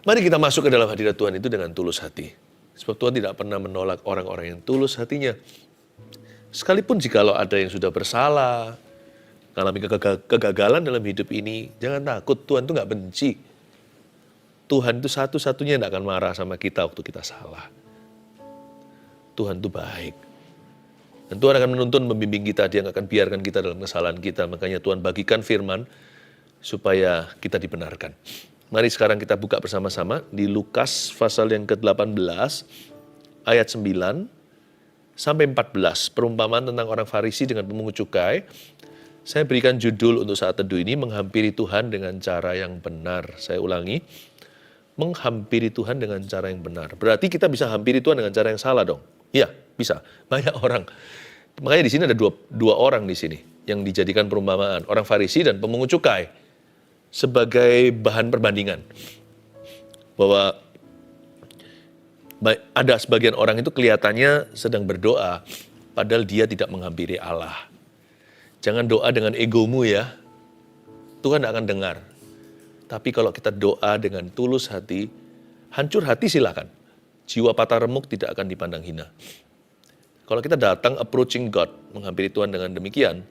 Mari kita masuk ke dalam hadirat Tuhan itu dengan tulus hati. Sebab Tuhan tidak pernah menolak orang-orang yang tulus hatinya. Sekalipun jikalau ada yang sudah bersalah, mengalami kegagalan dalam hidup ini, jangan takut, Tuhan itu nggak benci. Tuhan itu satu-satunya yang akan marah sama kita waktu kita salah. Tuhan itu baik. Dan Tuhan akan menuntun, membimbing kita, Dia akan biarkan kita dalam kesalahan kita. Makanya Tuhan bagikan firman supaya kita dibenarkan. Mari sekarang kita buka bersama-sama di Lukas pasal yang ke-18 ayat 9 sampai 14. Perumpamaan tentang orang Farisi dengan pemungut cukai. Saya berikan judul untuk saat teduh ini, menghampiri Tuhan dengan cara yang benar. Saya ulangi, menghampiri Tuhan dengan cara yang benar. Berarti kita bisa hampiri Tuhan dengan cara yang salah dong? Iya, bisa. Banyak orang. Makanya di sini ada dua orang di sini yang dijadikan perumpamaan. Orang Farisi dan pemungut cukai. Sebagai bahan perbandingan. Bahwa ada sebagian orang itu kelihatannya sedang berdoa, padahal dia tidak menghampiri Allah. Jangan doa dengan egomu ya. Tuhan akan dengar. Tapi kalau kita doa dengan tulus hati, hancur hati silakan. Jiwa patah remuk tidak akan dipandang hina. Kalau kita datang approaching God, menghampiri Tuhan dengan demikian,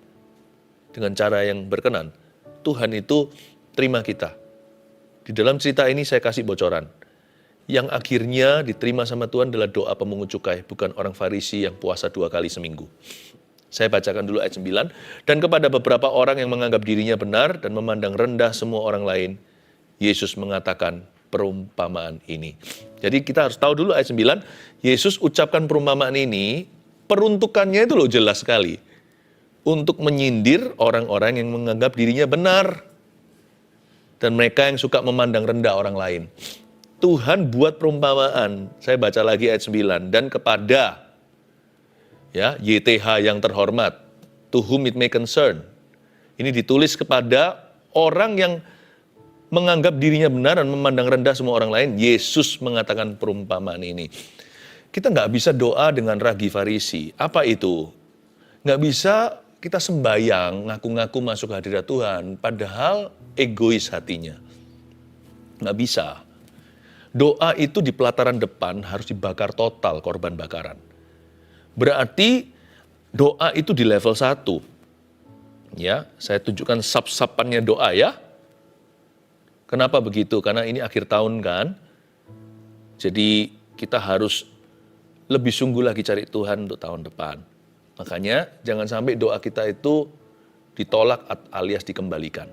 dengan cara yang berkenan, Tuhan itu terima kita. Di dalam cerita ini saya kasih bocoran. Yang akhirnya diterima sama Tuhan adalah doa pemungut cukai, bukan orang Farisi yang puasa 2 kali seminggu. Saya bacakan dulu ayat 9. Dan kepada beberapa orang yang menganggap dirinya benar dan memandang rendah semua orang lain, Yesus mengatakan perumpamaan ini. Jadi kita harus tahu dulu ayat 9, Yesus ucapkan perumpamaan ini, peruntukannya itu loh jelas sekali. Untuk menyindir orang-orang yang menganggap dirinya benar. Dan mereka yang suka memandang rendah orang lain. Tuhan buat perumpamaan, saya baca lagi ayat 9, dan kepada YTH yang terhormat, to whom it may concern. Ini ditulis kepada orang yang menganggap dirinya benar dan memandang rendah semua orang lain. Yesus mengatakan perumpamaan ini. Kita nggak bisa doa dengan ragi Farisi. Apa itu? Nggak bisa kita sembayang, ngaku-ngaku masuk hadirat Tuhan, padahal egois hatinya. Nggak bisa. Doa itu di pelataran depan harus dibakar total korban bakaran. Berarti doa itu di level 1. Ya, saya tunjukkan sub-subannya doa ya. Kenapa begitu? Karena ini akhir tahun kan. Jadi kita harus lebih sungguh lagi cari Tuhan untuk tahun depan. Makanya jangan sampai doa kita itu ditolak alias dikembalikan.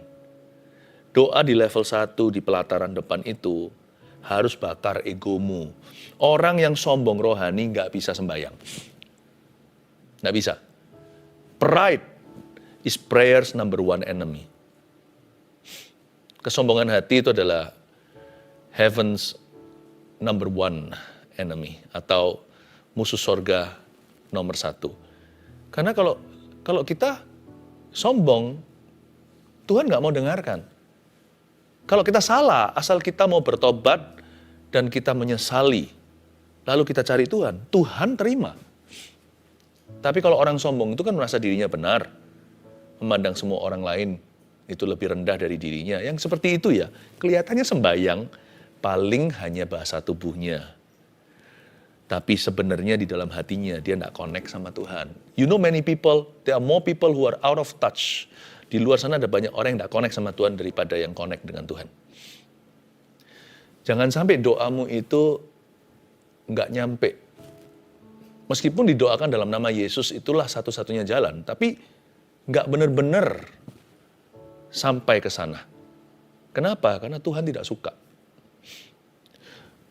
Doa di level 1 di pelataran depan itu harus bakar egomu. Orang yang sombong rohani nggak bisa sembahyang. Nggak bisa. Pride is prayer's number 1 enemy. Kesombongan hati itu adalah heaven's number 1 enemy. Atau musuh sorga nomor 1. Karena kalau kita sombong, Tuhan nggak mau dengarkan. Kalau kita salah, asal kita mau bertobat dan kita menyesali, lalu kita cari Tuhan, Tuhan terima. Tapi kalau orang sombong itu kan merasa dirinya benar, memandang semua orang lain itu lebih rendah dari dirinya. Yang seperti itu ya, kelihatannya sembahyang, paling hanya bahasa tubuhnya. Tapi sebenarnya di dalam hatinya dia tidak connect sama Tuhan. You know many people, there are more people who are out of touch. Di luar sana ada banyak orang yang tidak connect sama Tuhan daripada yang connect dengan Tuhan. Jangan sampai doamu itu nggak nyampe. Meskipun didoakan dalam nama Yesus itulah satu-satunya jalan, tapi nggak benar-benar sampai ke sana. Kenapa? Karena Tuhan tidak suka.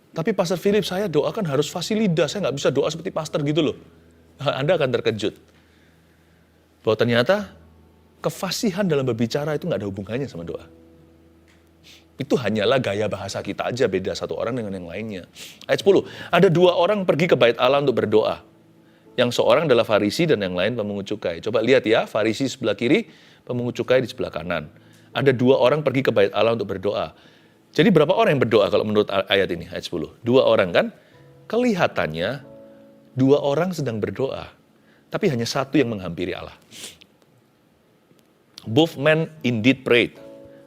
Tapi Pastor Philip, saya doakan harus fasilida, saya nggak bisa doa seperti pastor gitu loh. Anda akan terkejut. Bahwa ternyata kefasihan dalam berbicara itu nggak ada hubungannya sama doa. Itu hanyalah gaya bahasa kita aja, beda satu orang dengan yang lainnya. Ayat 10, ada 2 orang pergi ke bait Allah untuk berdoa. Yang seorang adalah Farisi dan yang lain pemungut cukai. Coba lihat ya, Farisi sebelah kiri, pemungut cukai di sebelah kanan. Ada 2 orang pergi ke bait Allah untuk berdoa. Jadi berapa orang yang berdoa kalau menurut ayat ini, ayat 10? 2 orang kan? Kelihatannya 2 orang sedang berdoa, tapi hanya 1 yang menghampiri Allah. Both men indeed prayed,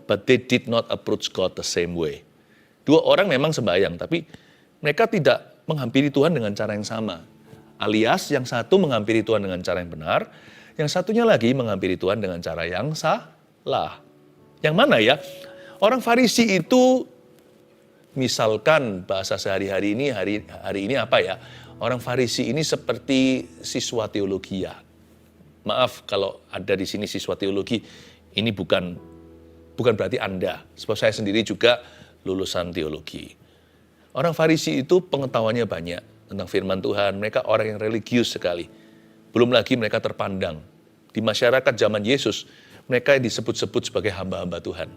but they did not approach God the same way. Dua orang memang sembahyang, tapi mereka tidak menghampiri Tuhan dengan cara yang sama. Alias yang satu menghampiri Tuhan dengan cara yang benar, yang satunya lagi menghampiri Tuhan dengan cara yang salah. Yang mana ya? Orang Farisi itu, misalkan bahasa sehari-hari ini, hari ini apa ya? Orang Farisi ini seperti siswa teologi ya. Maaf kalau ada di sini siswa teologi, ini bukan berarti Anda. Sebab saya sendiri juga lulusan teologi. Orang Farisi itu pengetahuannya banyak tentang firman Tuhan. Mereka orang yang religius sekali. Belum lagi mereka terpandang. Di masyarakat zaman Yesus, mereka disebut-sebut sebagai hamba-hamba Tuhan.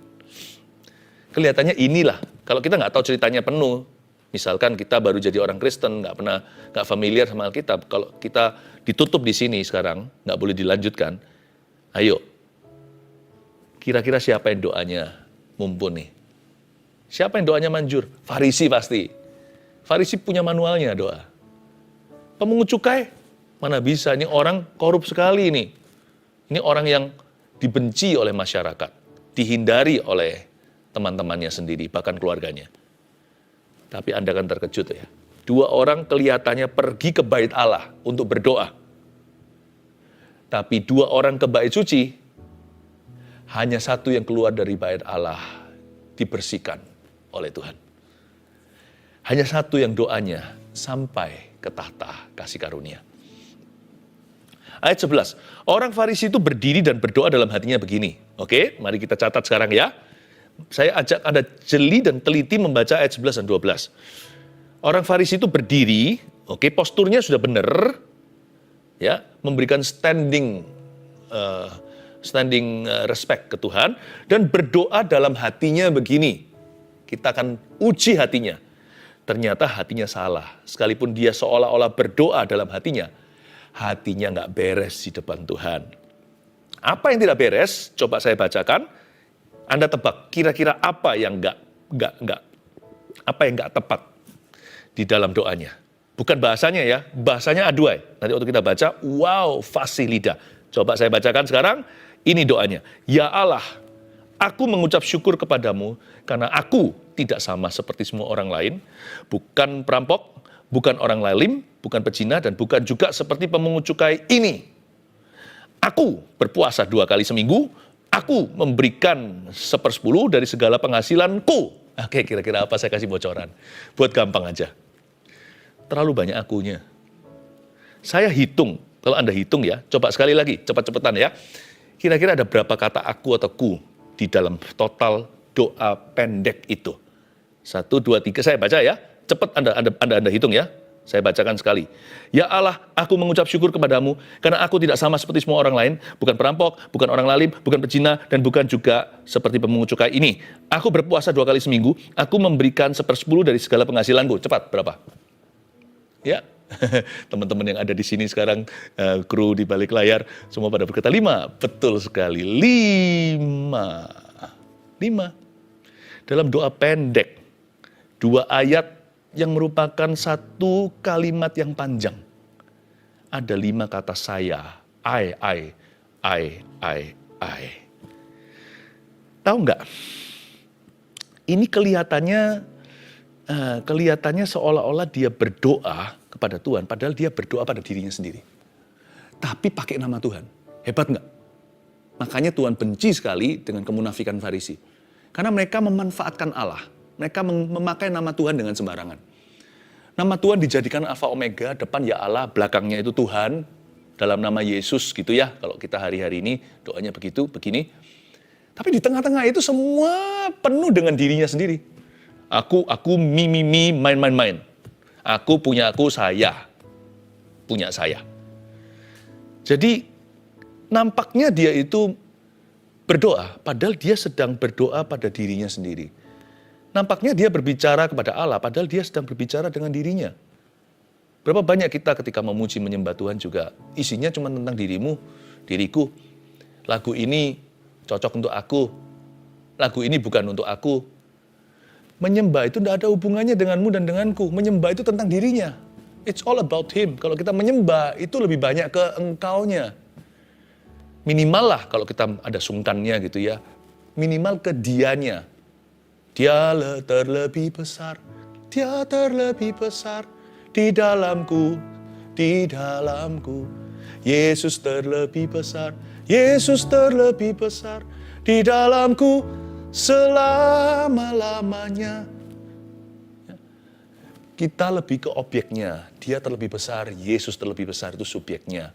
Kelihatannya inilah, kalau kita nggak tahu ceritanya penuh, misalkan kita baru jadi orang Kristen, nggak familiar sama Alkitab, kalau kita ditutup di sini sekarang, nggak boleh dilanjutkan, ayo, kira-kira siapa yang doanya mumpuni? Siapa yang doanya manjur? Farisi pasti. Farisi punya manualnya doa. Pemungut cukai, mana bisa, ini orang korup sekali ini. Ini orang yang dibenci oleh masyarakat, dihindari oleh teman-temannya sendiri, bahkan keluarganya. Tapi Anda akan terkejut ya. Dua orang kelihatannya pergi ke bait Allah untuk berdoa. Tapi dua orang ke bait suci, hanya satu yang keluar dari bait Allah dibersihkan oleh Tuhan. Hanya satu yang doanya sampai ke tahta kasih karunia. Ayat 11, orang Farisi itu berdiri dan berdoa dalam hatinya begini. Oke, mari kita catat sekarang ya. Saya ajak Anda jeli dan teliti membaca ayat 11 dan 12. Orang Farisi itu berdiri, oke, posturnya sudah benar, ya, memberikan standing respect ke Tuhan, dan berdoa dalam hatinya begini. Kita akan uji hatinya. Ternyata hatinya salah. Sekalipun dia seolah-olah berdoa dalam hatinya nggak beres di depan Tuhan. Apa yang tidak beres? Coba saya bacakan. Anda tebak, kira-kira apa yang nggak tepat di dalam doanya. Bukan bahasanya ya, bahasanya aduai. Nanti waktu kita baca, wow, fasih lidah. Coba saya bacakan sekarang, ini doanya. Ya Allah, aku mengucap syukur kepadamu karena aku tidak sama seperti semua orang lain, bukan perampok, bukan orang lalim, bukan pezina, dan bukan juga seperti pemungut cukai ini. Aku berpuasa 2 kali seminggu, aku memberikan 1/10 dari segala penghasilanku. Oke, kira-kira apa saya kasih bocoran? Buat gampang aja. Terlalu banyak akunya. Saya hitung, kalau Anda hitung ya, coba sekali lagi, cepat-cepatan ya. Kira-kira ada berapa kata aku atau ku di dalam total doa pendek itu? 1, 2, 3, saya baca ya. Cepat Anda hitung ya. Saya bacakan sekali. Ya Allah, aku mengucap syukur kepadamu karena aku tidak sama seperti semua orang lain, bukan perampok, bukan orang lalim, bukan pezina, dan bukan juga seperti pemungut cukai ini. Aku berpuasa 2 kali seminggu, aku memberikan 1/10 dari segala penghasilanku. Cepat, berapa? Ya, teman-teman yang ada di sini sekarang, kru di balik layar, semua pada berkata 5. Betul sekali, 5. Dalam doa pendek, 2 ayat yang merupakan 1 kalimat yang panjang. Ada 5 kata saya, I. Tahu nggak? Ini kelihatannya seolah-olah dia berdoa kepada Tuhan, padahal dia berdoa pada dirinya sendiri. Tapi pakai nama Tuhan. Hebat nggak? Makanya Tuhan benci sekali dengan kemunafikan Farisi. Karena mereka memanfaatkan Allah. Mereka memakai nama Tuhan dengan sembarangan. Nama Tuhan dijadikan alfa omega, depan ya Allah, belakangnya itu Tuhan, dalam nama Yesus gitu ya. Kalau kita hari-hari ini doanya begitu, begini. Tapi di tengah-tengah itu semua penuh dengan dirinya sendiri. Aku, main. Aku punya aku, saya. Punya saya. Jadi nampaknya dia itu berdoa, padahal dia sedang berdoa pada dirinya sendiri. Nampaknya dia berbicara kepada Allah, padahal dia sedang berbicara dengan dirinya. Berapa banyak kita ketika memuji menyembah Tuhan juga, isinya cuma tentang dirimu, diriku. Lagu ini cocok untuk aku, lagu ini bukan untuk aku. Menyembah itu tidak ada hubungannya denganmu dan denganku. Menyembah itu tentang dirinya. It's all about him. Kalau kita menyembah, itu lebih banyak ke engkaunya. Minimal lah kalau kita ada sungkannya gitu ya. Minimal ke dianya. Dia terlebih besar, dia terlebih besar di dalamku, di dalamku. Yesus terlebih besar, Yesus terlebih besar di dalamku selama-lamanya. Kita lebih ke objeknya, dia terlebih besar, Yesus terlebih besar, itu subjeknya.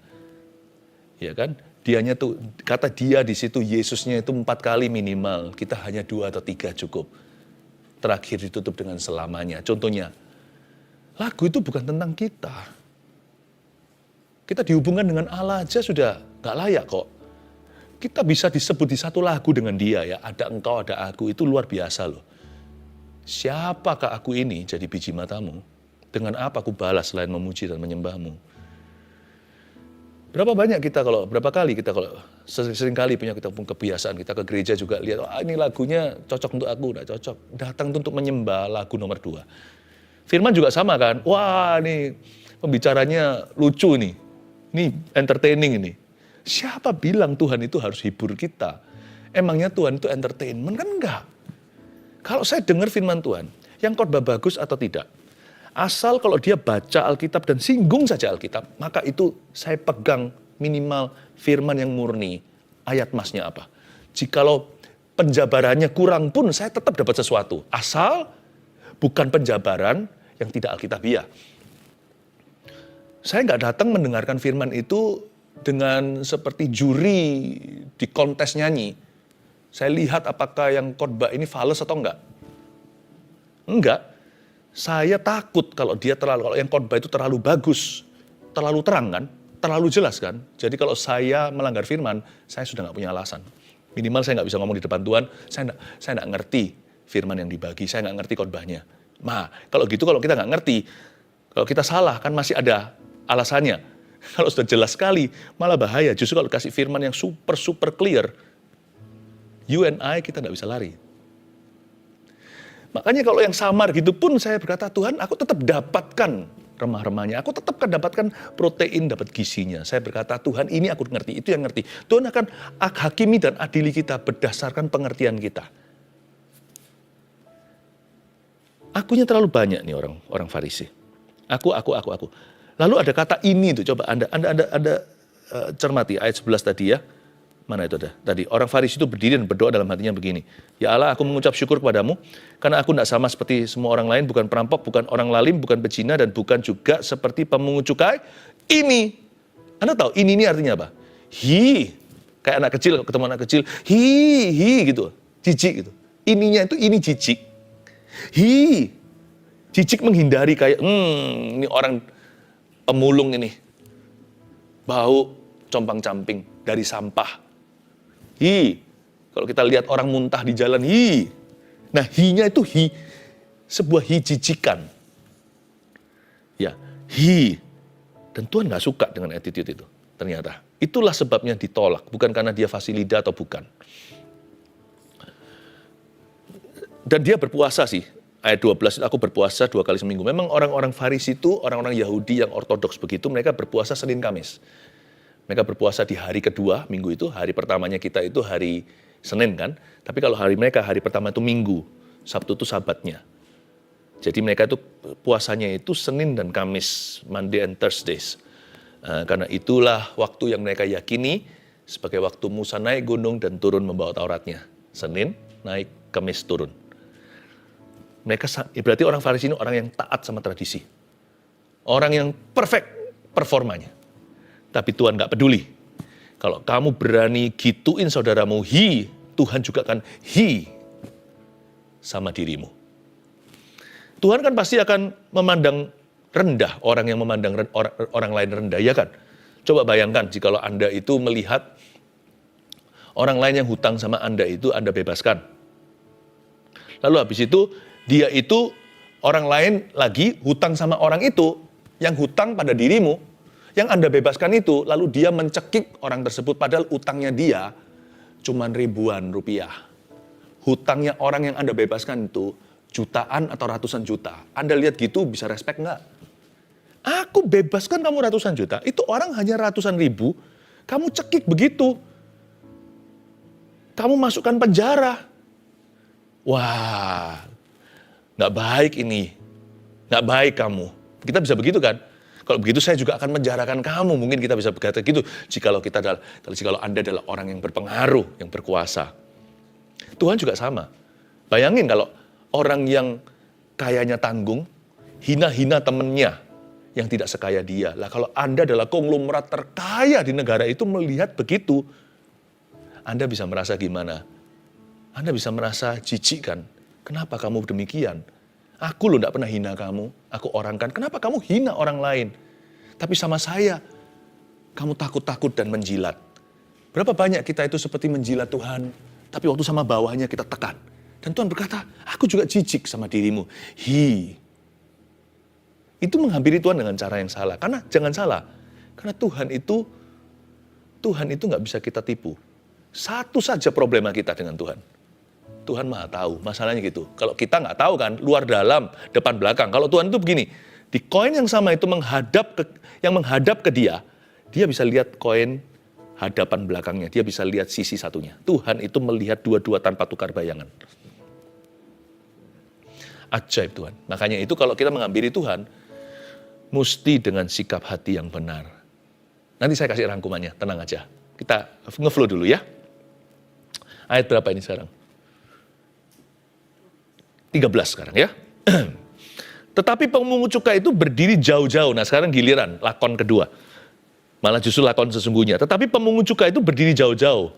Ya kan? Dianya tuh, kata dia di situ, Yesusnya itu 4 kali minimal, kita hanya 2 atau 3 cukup. Terakhir ditutup dengan selamanya. Contohnya, lagu itu bukan tentang kita. Kita dihubungkan dengan Allah aja sudah gak layak kok. Kita bisa disebut di satu lagu dengan dia ya, ada engkau, ada aku, itu luar biasa loh. Siapakah aku ini jadi biji matamu? Dengan apa aku balas selain memuji dan menyembahmu? Berapa kali kita kalau sering kali punya kita pun kebiasaan, kita ke gereja juga lihat, ini lagunya cocok untuk aku, udah cocok. Datang untuk menyembah, lagu nomor 2. Firman juga sama kan, wah ini pembicaranya lucu nih, ini entertaining ini. Siapa bilang Tuhan itu harus hibur kita? Emangnya Tuhan itu entertainment? Kan enggak. Kalau saya dengar firman Tuhan, yang khotbah bagus atau tidak, asal kalau dia baca Alkitab dan singgung saja Alkitab, maka itu saya pegang minimal firman yang murni. Ayat masnya apa? Jikalau penjabarannya kurang pun saya tetap dapat sesuatu. Asal bukan penjabaran yang tidak Alkitabiah. Saya nggak datang mendengarkan firman itu dengan seperti juri di kontes nyanyi. Saya lihat apakah yang khotbah ini fales atau enggak. Enggak. Saya takut kalau yang khotbah itu terlalu bagus, terlalu terang kan, terlalu jelas kan. Jadi kalau saya melanggar firman, saya sudah nggak punya alasan. Minimal saya nggak bisa ngomong di depan Tuhan, saya nggak ngerti firman yang dibagi, saya nggak ngerti khotbahnya. Nah, kalau kita nggak ngerti, kalau kita salah kan masih ada alasannya. Kalau sudah jelas sekali, malah bahaya. Justru kalau kasih firman yang super clear, you and I, kita nggak bisa lari. Makanya kalau yang samar gitu pun saya berkata, Tuhan aku tetap dapatkan remah-remahnya. Aku tetap dapatkan protein, dapat gizinya. Saya berkata, Tuhan ini aku ngerti, itu yang ngerti. Tuhan akan hakimi dan adili kita berdasarkan pengertian kita. Akunya terlalu banyak nih orang Farisi. Aku. Lalu ada kata ini tuh, coba Anda cermati ayat 11 tadi ya. Mana itu ada? Tadi, orang Farisi itu berdiri dan berdoa dalam hatinya begini. Ya Allah, aku mengucap syukur kepadamu, karena aku tidak sama seperti semua orang lain, bukan perampok, bukan orang lalim, bukan pezina, dan bukan juga seperti pemungut cukai. Ini, Anda tahu ini artinya apa? Kayak anak kecil, ketemu anak kecil, gitu, jijik gitu. Ininya itu, ini jijik. Jijik menghindari kayak, ini orang pemulung ini, bau compang-camping dari sampah. Kalau kita lihat orang muntah di jalan, Nah, nya itu sebuah jijikan. Ya, Dan Tuhan nggak suka dengan attitude itu, ternyata. Itulah sebabnya ditolak, bukan karena dia fasilida atau bukan. Dan dia berpuasa sih. Ayat 12, aku berpuasa 2 kali seminggu. Memang orang-orang Farisi itu, orang-orang Yahudi yang ortodoks begitu, mereka berpuasa Senin Kamis. Mereka berpuasa di hari kedua, minggu itu. Hari pertamanya kita itu hari Senin kan. Tapi kalau hari mereka, hari pertama itu Minggu. Sabtu itu Sabatnya. Jadi mereka itu puasanya itu Senin dan Kamis, Monday and Thursdays. Karena itulah waktu yang mereka yakini sebagai waktu Musa naik gunung dan turun membawa Tauratnya. Senin naik, Kamis turun. Berarti orang Farisi ini orang yang taat sama tradisi. Orang yang perfect performanya. Tapi Tuhan gak peduli. Kalau kamu berani gituin saudaramu, Tuhan juga akan sama dirimu. Tuhan kan pasti akan memandang rendah orang yang memandang orang lain rendah, ya kan? Coba bayangkan jika Anda itu melihat orang lain yang hutang sama Anda itu Anda bebaskan. Lalu habis itu, dia itu orang lain lagi hutang sama orang itu, yang hutang pada dirimu, yang Anda bebaskan itu, lalu dia mencekik orang tersebut, padahal utangnya dia cuma ribuan rupiah. Hutangnya orang yang Anda bebaskan itu jutaan atau ratusan juta. Anda lihat gitu bisa respect nggak? Aku bebaskan kamu ratusan juta, itu orang hanya ratusan ribu, kamu cekik begitu. Kamu masukkan penjara. Wah, nggak baik ini, nggak baik kamu. Kita bisa begitu kan? Kalau begitu saya juga akan menjarakan kamu. Mungkin kita bisa berkata gitu. Jikalau Anda adalah orang yang berpengaruh, yang berkuasa. Tuhan juga sama. Bayangin kalau orang yang kayanya tanggung, hina-hina temennya yang tidak sekaya dia. Lah kalau Anda adalah konglomerat terkaya di negara itu melihat begitu, Anda bisa merasa gimana? Anda bisa merasa jijik kan? Kenapa kamu demikian? Aku loh tidak pernah hina kamu, aku orang kan. Kenapa kamu hina orang lain? Tapi sama saya, kamu takut-takut dan menjilat. Berapa banyak kita itu seperti menjilat Tuhan, tapi waktu sama bawahnya kita tekan. Dan Tuhan berkata, aku juga jijik sama dirimu. Itu menghampiri Tuhan dengan cara yang salah. Karena jangan salah, karena Tuhan itu nggak bisa kita tipu. Satu saja problema kita dengan Tuhan. Tuhan Maha tahu, masalahnya gitu. Kalau kita nggak tahu kan, luar dalam, depan belakang. Kalau Tuhan itu begini, di koin yang sama itu yang menghadap ke dia bisa lihat koin hadapan belakangnya, dia bisa lihat sisi satunya. Tuhan itu melihat dua-dua tanpa tukar bayangan. Ajaib Tuhan. Makanya itu kalau kita menghampiri Tuhan, mesti dengan sikap hati yang benar. Nanti saya kasih rangkumannya, tenang aja. Kita ngeflow dulu ya. Ayat berapa ini sekarang? 13 sekarang ya. Tetapi pemungut cukai itu berdiri jauh-jauh. Nah sekarang giliran, lakon kedua. Malah justru lakon sesungguhnya. Tetapi pemungut cukai itu berdiri jauh-jauh.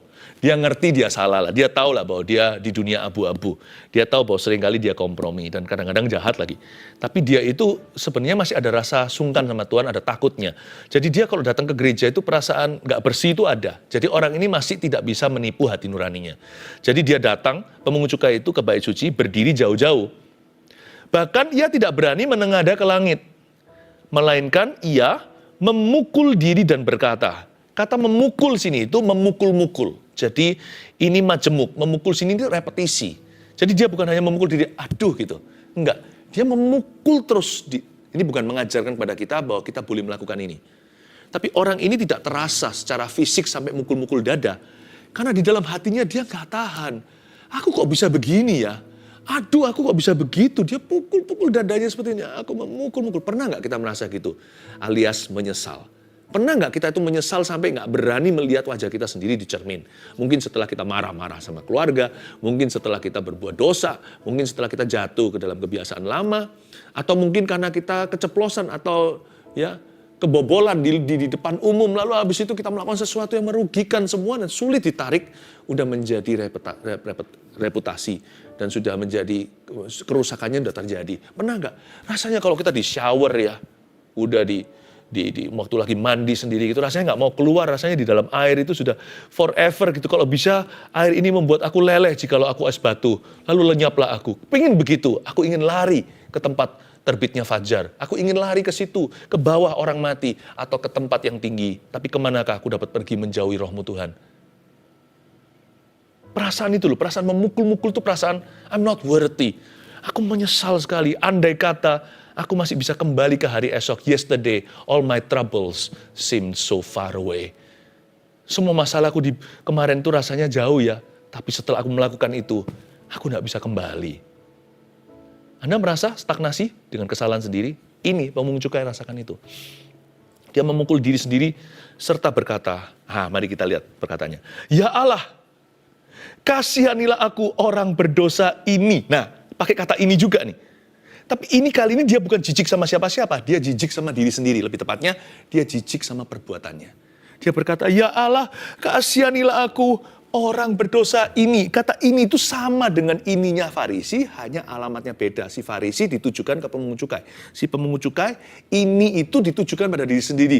Dia ngerti dia salah lah. Dia tahu lah bahwa dia di dunia abu-abu. Dia tahu bahwa seringkali dia kompromi dan kadang-kadang jahat lagi. Tapi dia itu sebenarnya masih ada rasa sungkan sama Tuhan, ada takutnya. Jadi dia kalau datang ke gereja itu perasaan nggak bersih itu ada. Jadi orang ini masih tidak bisa menipu hati nuraninya. Jadi dia datang, pemungut cukai itu ke bait suci, berdiri jauh-jauh. Bahkan ia tidak berani menengadah ke langit. Melainkan ia memukul diri dan berkata, kata memukul sini itu memukul-mukul. Jadi ini majemuk, memukul sini itu repetisi. Jadi dia bukan hanya memukul diri, aduh gitu. Enggak, dia memukul terus. Ini bukan mengajarkan kepada kita bahwa kita boleh melakukan ini. Tapi orang ini tidak terasa secara fisik sampai mukul-mukul dada. Karena di dalam hatinya dia nggak tahan. Aku kok bisa begini ya? Aduh, aku kok bisa begitu? Dia pukul-pukul dadanya seperti ini. Aku memukul-mukul. Pernah nggak kita merasa gitu? Alias menyesal. Pernah nggak kita itu menyesal sampai nggak berani melihat wajah kita sendiri di cermin? Mungkin setelah kita marah-marah sama keluarga, mungkin setelah kita berbuat dosa, mungkin setelah kita jatuh ke dalam kebiasaan lama, atau mungkin karena kita keceplosan atau ya kebobolan di depan umum, lalu habis itu kita melakukan sesuatu yang merugikan semua dan sulit ditarik, udah menjadi reputasi dan sudah menjadi kerusakannya udah terjadi. Pernah nggak? Rasanya kalau kita di shower ya, udah di waktu lagi mandi sendiri gitu, rasanya nggak mau keluar, rasanya di dalam air itu sudah forever gitu. Kalau bisa air ini membuat aku leleh jikalau aku es batu, lalu lenyaplah aku. Pengen begitu, aku ingin lari ke tempat terbitnya fajar. Aku ingin lari ke situ, ke bawah orang mati, atau ke tempat yang tinggi. Tapi kemanakah aku dapat pergi menjauhi rohmu Tuhan? Perasaan itu loh, perasaan memukul-mukul itu perasaan I'm not worthy. Aku menyesal sekali, andai kata aku masih bisa kembali ke hari esok. Yesterday, all my troubles seem so far away. Semua masalahku di kemarin itu rasanya jauh ya. Tapi setelah aku melakukan itu, aku tidak bisa kembali. Anda merasa stagnasi dengan kesalahan sendiri? Ini pemungut cukai rasakan itu. Dia memukul diri sendiri serta berkata, mari kita lihat perkataannya. Ya Allah, kasihanilah aku orang berdosa ini. Nah, pakai kata ini juga nih. Tapi kali ini dia bukan jijik sama siapa-siapa. Dia jijik sama diri sendiri. Lebih tepatnya, dia jijik sama perbuatannya. Dia berkata, ya Allah, kasihanilah aku orang berdosa ini. Kata ini itu sama dengan ininya Farisi, hanya alamatnya beda. Si Farisi ditujukan ke pemungut cukai. Si pemungut cukai, ini itu ditujukan pada diri sendiri.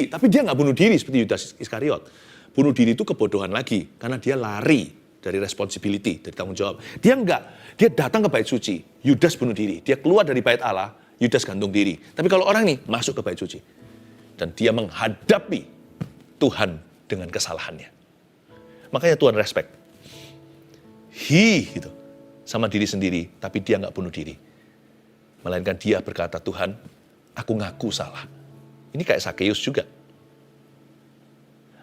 Tapi dia nggak bunuh diri seperti Yudas Iskariot. Bunuh diri itu kebodohan lagi. Karena dia lari dari responsibility, dari tanggung jawab. Dia enggak. Dia datang ke bait suci. Yudas bunuh diri. Dia keluar dari bait Allah. Yudas gantung diri. Tapi kalau orang ini masuk ke bait suci. Dan dia menghadapi Tuhan dengan kesalahannya. Makanya Tuhan respect. Gitu. Sama diri sendiri. Tapi dia enggak bunuh diri. Melainkan dia berkata, Tuhan, aku ngaku salah. Ini kayak Sakeus juga.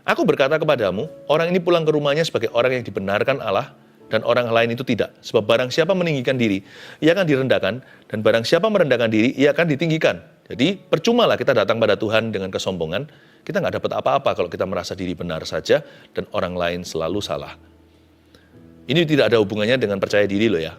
Aku berkata kepadamu, orang ini pulang ke rumahnya sebagai orang yang dibenarkan Allah dan orang lain itu tidak. Sebab barang siapa meninggikan diri, ia akan direndahkan, dan barang siapa merendahkan diri, ia akan ditinggikan. Jadi percumalah kita datang pada Tuhan dengan kesombongan, kita nggak dapat apa-apa kalau kita merasa diri benar saja, dan orang lain selalu salah. Ini tidak ada hubungannya dengan percaya diri loh ya,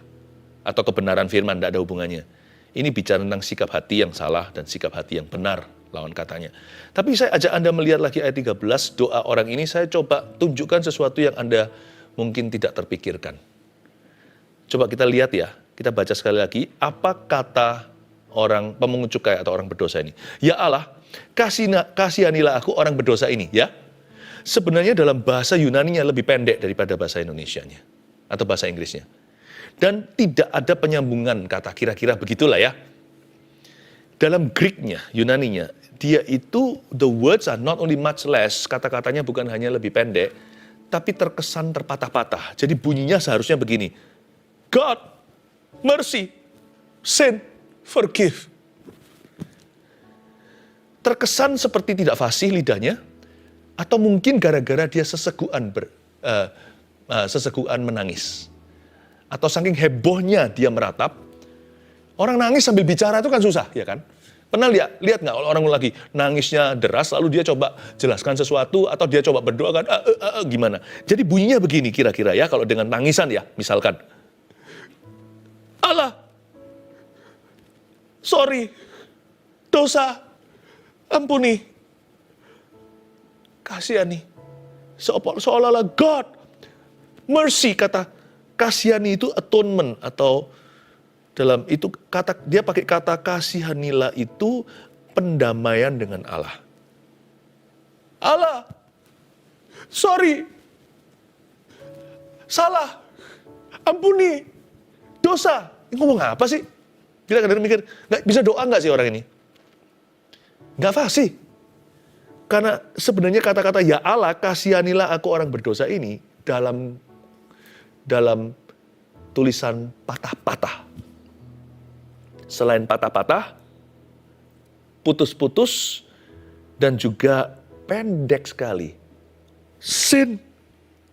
atau kebenaran firman, tidak ada hubungannya. Ini bicara tentang sikap hati yang salah dan sikap hati yang benar, lawan katanya. Tapi saya ajak Anda melihat lagi ayat 13, doa orang ini saya coba tunjukkan sesuatu yang Anda mungkin tidak terpikirkan. Coba kita lihat ya, kita baca sekali lagi, apa kata orang pemungut cukai atau orang berdosa ini. Ya Allah, kasihanilah aku orang berdosa ini, ya. Sebenarnya dalam bahasa Yunani-nya lebih pendek daripada bahasa Indonesianya atau bahasa Inggrisnya. Dan tidak ada penyambungan kata, kira-kira begitulah ya. Dalam Greek-nya, Yunani-nya, dia itu, the words are not only much less, kata-katanya bukan hanya lebih pendek, tapi terkesan terpatah-patah. Jadi bunyinya seharusnya begini. God, mercy, sin, forgive. Terkesan seperti tidak fasih lidahnya, atau mungkin gara-gara dia sesegukan menangis. Atau saking hebohnya dia meratap, orang nangis sambil bicara itu kan susah, ya kan? Pernah lihat nggak orang lagi nangisnya deras, lalu dia coba jelaskan sesuatu, atau dia coba berdoa kan, gimana? Jadi bunyinya begini kira-kira ya, kalau dengan tangisan ya, misalkan. Allah, sorry, dosa, ampuni, kasihani. Seolah-olah God, mercy, kata kasihani itu atonement, atau dalam itu kata dia pakai kata kasihanilah itu pendamaian dengan Allah. Allah, sorry, salah, ampuni, dosa. Ini ngomong apa sih? Kita kadang mikir, nggak bisa doa nggak sih orang ini? Nggak fasih. Karena sebenarnya kata-kata ya Allah, kasihanilah aku orang berdosa ini dalam tulisan patah-patah. Selain patah-patah, putus-putus, dan juga pendek sekali. Sin,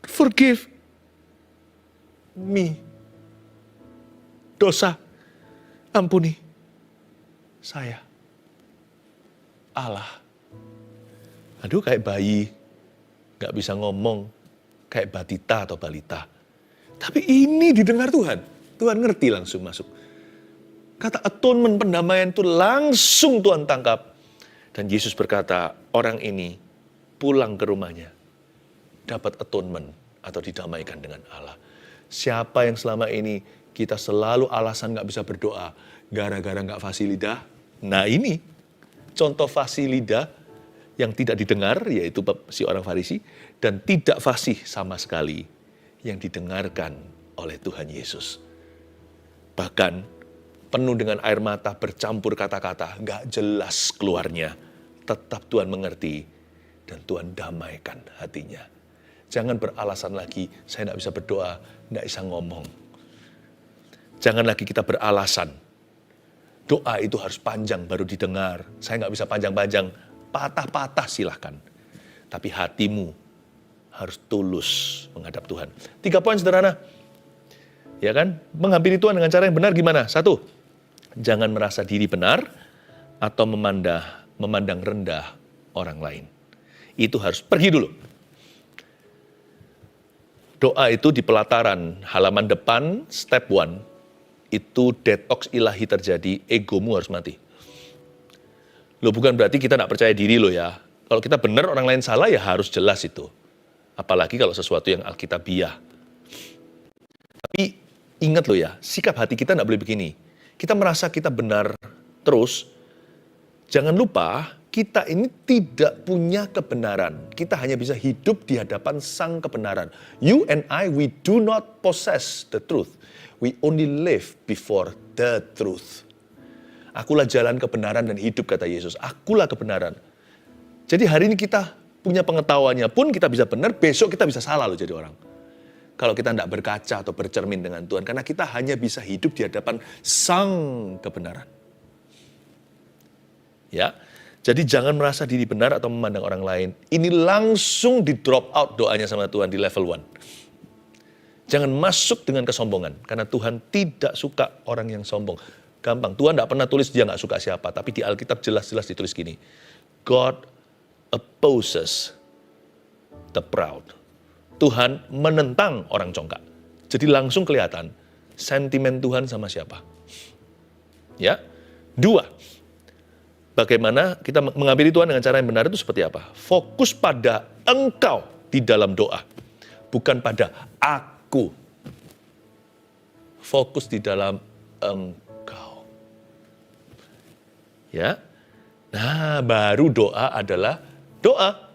forgive me. Dosa, ampuni saya. Allah. Aduh, kayak bayi, gak bisa ngomong, kayak batita atau balita. Tapi ini didengar Tuhan. Tuhan ngerti langsung masuk. Kata atonement, pendamaian itu langsung Tuhan tangkap. Dan Yesus berkata, orang ini pulang ke rumahnya, dapat atonement atau didamaikan dengan Allah. Siapa yang selama ini kita selalu alasan gak bisa berdoa, gara-gara gak fasih lidah? Nah ini, contoh fasih lidah yang tidak didengar, yaitu si orang Farisi, dan tidak fasih sama sekali yang didengarkan oleh Tuhan Yesus. Bahkan penuh dengan air mata, bercampur kata-kata, nggak jelas keluarnya. Tetap Tuhan mengerti, dan Tuhan damaikan hatinya. Jangan beralasan lagi, saya nggak bisa berdoa, nggak bisa ngomong. Jangan lagi kita beralasan, doa itu harus panjang baru didengar. Saya nggak bisa panjang-panjang, patah-patah silahkan. Tapi hatimu harus tulus menghadap Tuhan. 3 poin sederhana. Ya kan? Menghampiri Tuhan dengan cara yang benar gimana? 1, jangan merasa diri benar atau memandang rendah orang lain. Itu harus pergi dulu. Doa itu di pelataran halaman depan, step 1, itu detox ilahi terjadi, egomu harus mati. Loh, bukan berarti kita tidak percaya diri loh ya. Kalau kita benar, orang lain salah ya harus jelas itu. Apalagi kalau sesuatu yang alkitabiah. Tapi ingat loh ya, sikap hati kita tidak boleh begini. Kita merasa kita benar terus, jangan lupa kita ini tidak punya kebenaran. Kita hanya bisa hidup di hadapan sang kebenaran. You and I, we do not possess the truth. We only live before the truth. Akulah jalan kebenaran dan hidup, kata Yesus. Akulah kebenaran. Jadi hari ini kita punya pengetahuannya pun kita bisa benar, besok kita bisa salah loh jadi orang. Kalau kita tidak berkaca atau bercermin dengan Tuhan. Karena kita hanya bisa hidup di hadapan sang kebenaran. Ya, jadi jangan merasa diri benar atau memandang orang lain. Ini langsung di drop out doanya sama Tuhan di level 1. Jangan masuk dengan kesombongan. Karena Tuhan tidak suka orang yang sombong. Gampang, Tuhan tidak pernah tulis dia nggak suka siapa. Tapi di Alkitab jelas-jelas ditulis gini. God opposes the proud. Tuhan menentang orang congkak. Jadi langsung kelihatan sentimen Tuhan sama siapa. Ya. 2. Bagaimana kita menghampiri Tuhan dengan cara yang benar itu seperti apa? Fokus pada engkau di dalam doa. Bukan pada aku. Fokus di dalam engkau. Ya. Nah, baru doa adalah doa.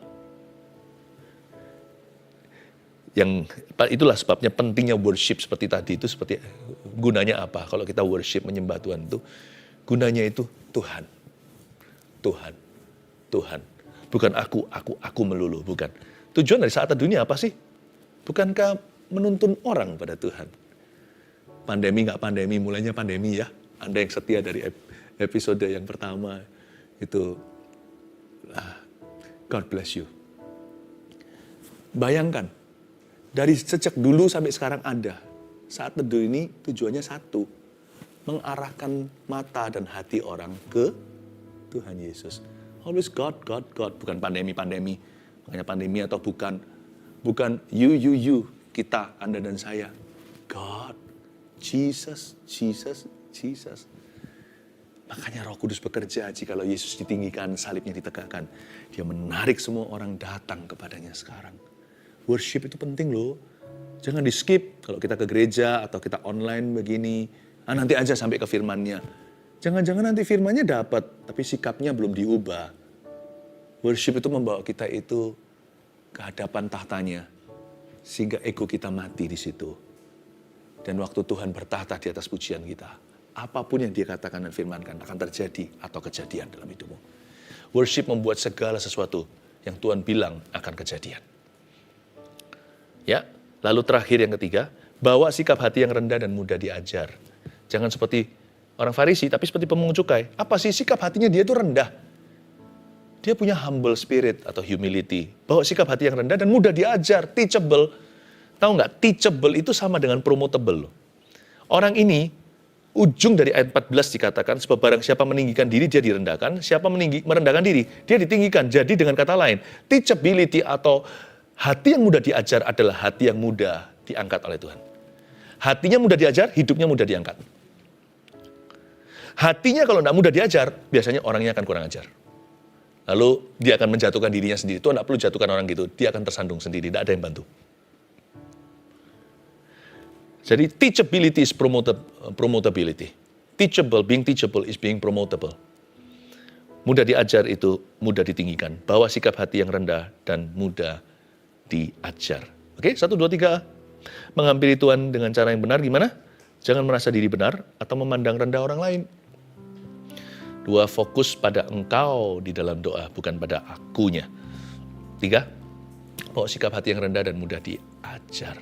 Yang itulah sebabnya pentingnya worship seperti tadi itu, seperti gunanya apa? Kalau kita worship menyembah Tuhan itu, gunanya itu Tuhan. Tuhan. Tuhan. Bukan aku melulu, bukan. Tujuan dari saat dunia apa sih? Bukankah menuntun orang pada Tuhan? Pandemi nggak pandemi, mulainya pandemi ya. Anda yang setia dari episode yang pertama itu, God bless you. Bayangkan, dari sejak dulu sampai sekarang ada. Saat teduh ini tujuannya satu. Mengarahkan mata dan hati orang ke Tuhan Yesus. Always God, God, God. Bukan pandemi-pandemi. Makanya pandemi atau bukan you, kita, Anda dan saya. God, Jesus, Jesus, Jesus. Makanya Roh Kudus bekerja jikalau Yesus ditinggikan, salibnya ditegakkan. Dia menarik semua orang datang kepadanya sekarang. Worship itu penting loh. Jangan di skip kalau kita ke gereja atau kita online begini. Nanti aja sampai ke firman-Nya. Jangan-jangan nanti firman-Nya dapat, tapi sikapnya belum diubah. Worship itu membawa kita itu ke hadapan tahtanya. Sehingga ego kita mati di situ. Dan waktu Tuhan bertahta di atas pujian kita, apapun yang Dia katakan dan firmankan akan terjadi atau kejadian dalam hidupmu. Worship membuat segala sesuatu yang Tuhan bilang akan kejadian. Ya, lalu terakhir yang ketiga, bawa sikap hati yang rendah dan mudah diajar. Jangan seperti orang Farisi, tapi seperti pemungut cukai. Apa sih sikap hatinya dia itu rendah? Dia punya humble spirit atau humility. Bawa sikap hati yang rendah dan mudah diajar, teachable. Tahu nggak, teachable itu sama dengan promotable. Orang ini, ujung dari ayat 14 dikatakan, sebab barang siapa meninggikan diri, dia direndahkan. Siapa merendahkan diri, dia ditinggikan. Jadi dengan kata lain, teachability atau hati yang mudah diajar adalah hati yang mudah diangkat oleh Tuhan. Hatinya mudah diajar, hidupnya mudah diangkat. Hatinya kalau tidak mudah diajar, biasanya orangnya akan kurang ajar. Lalu dia akan menjatuhkan dirinya sendiri. Tuhan tidak perlu jatuhkan orang gitu, dia akan tersandung sendiri, tidak ada yang bantu. Jadi teachability is promotability. Being teachable is being promotable. Mudah diajar itu mudah ditinggikan. Bawa sikap hati yang rendah dan mudah diajar. Oke, 1, 2, 3. Menghampiri Tuhan dengan cara yang benar gimana? Jangan merasa diri benar atau memandang rendah orang lain. 2, fokus pada engkau di dalam doa, bukan pada akunya. 3, bawa sikap hati yang rendah dan mudah diajar.